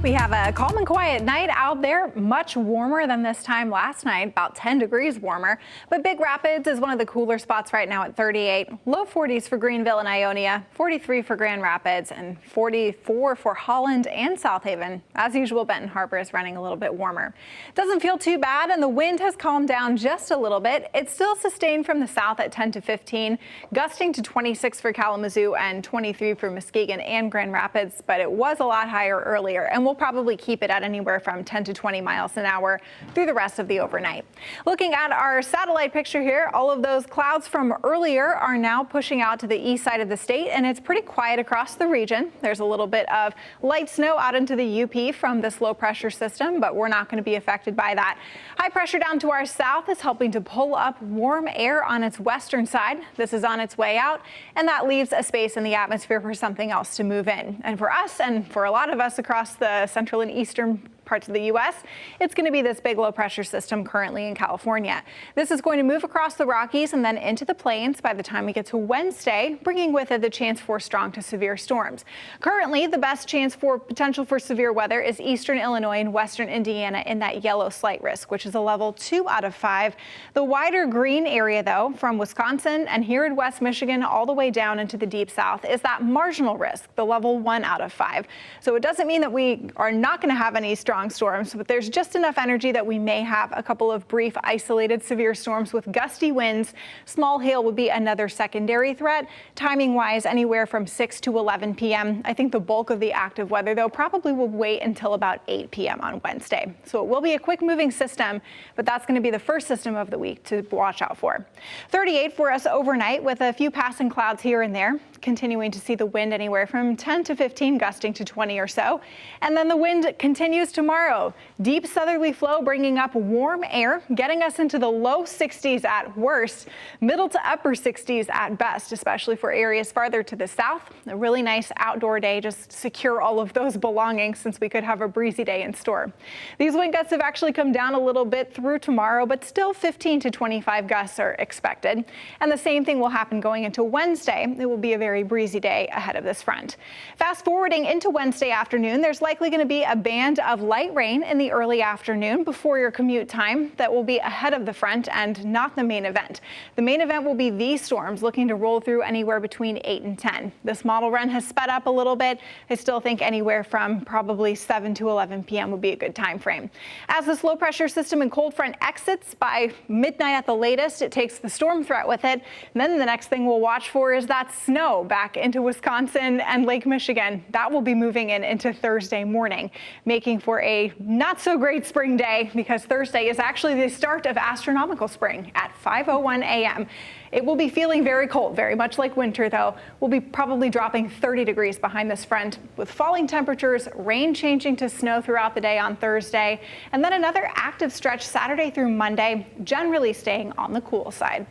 We have a calm and quiet night out there, much warmer than this time last night, about 10 degrees warmer. But Big Rapids is one of the cooler spots right now at 38. Low 40s for Greenville and Ionia, 43 for Grand Rapids, and 44 for Holland and South Haven. As usual, Benton Harbor is running a little bit warmer. Doesn't feel too bad, and the wind has calmed down just a little bit. It's still sustained from the south at 10 to 15, gusting to 26 for Kalamazoo and 23 for Muskegon and Grand Rapids, but it was a lot higher earlier, and we'll probably keep it at anywhere from 10 to 20 miles an hour through the rest of the overnight. Looking at our satellite picture here, all of those clouds from earlier are now pushing out to the east side of the state, and it's pretty quiet across the region. There's a little bit of light snow out into the UP from this low pressure system, but we're not going to be affected by that. High pressure down to our south is helping to pull up warm air on its western side. This is on its way out, and that leaves a space in the atmosphere for something else to move in. And for us, and for a lot of us across the central and eastern parts of the U.S., it's going to be this big low pressure system currently in California. This is going to move across the Rockies and then into the plains by the time we get to Wednesday, bringing with it the chance for strong to severe storms. Currently, the best chance for potential for severe weather is eastern Illinois and western Indiana in that yellow slight risk, which is a level 2 out of 5. The wider green area, though, from Wisconsin and here in West Michigan all the way down into the deep south, is that marginal risk, the level 1 out of 5. So it doesn't mean that we are not going to have any strong storms, but there's just enough energy that we may have a couple of brief isolated severe storms with gusty winds. Small hail would be another secondary threat. Timing wise, anywhere from 6 to 11 p.m. I think the bulk of the active weather, though, probably will wait until about 8 p.m. on Wednesday. So it will be a quick moving system, but that's going to be the first system of the week to watch out for. 38 for us overnight with a few passing clouds here and there. Continuing to see the wind anywhere from 10 to 15, gusting to 20 or so. And then the wind continues tomorrow. Deep southerly flow bringing up warm air, getting us into the low 60s at worst, middle to upper 60s at best, especially for areas farther to the south. A really nice outdoor day, just secure all of those belongings since we could have a breezy day in store. These wind gusts have actually come down a little bit through tomorrow, but still 15 to 25 gusts are expected. And the same thing will happen going into Wednesday. It will be a very breezy day ahead of this front. Fast forwarding into Wednesday afternoon, there's likely going to be a band of light rain in the early afternoon before your commute time that will be ahead of the front and not the main event. The main event will be these storms looking to roll through anywhere between 8 and 10. This model run has sped up a little bit. I still think anywhere from probably 7 to 11 p.m. would be a good time frame. As this low pressure system and cold front exits by midnight at the latest, it takes the storm threat with it. And then the next thing we'll watch for is that snow back into Wisconsin and Lake Michigan. That will be moving into Thursday morning, making for a not so great spring day because Thursday is actually the start of astronomical spring at 5:01 a.m. It will be feeling very cold, very much like winter, though. We'll be probably dropping 30 degrees behind this front with falling temperatures, rain changing to snow throughout the day on Thursday, and then another active stretch Saturday through Monday, generally staying on the cool side.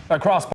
Across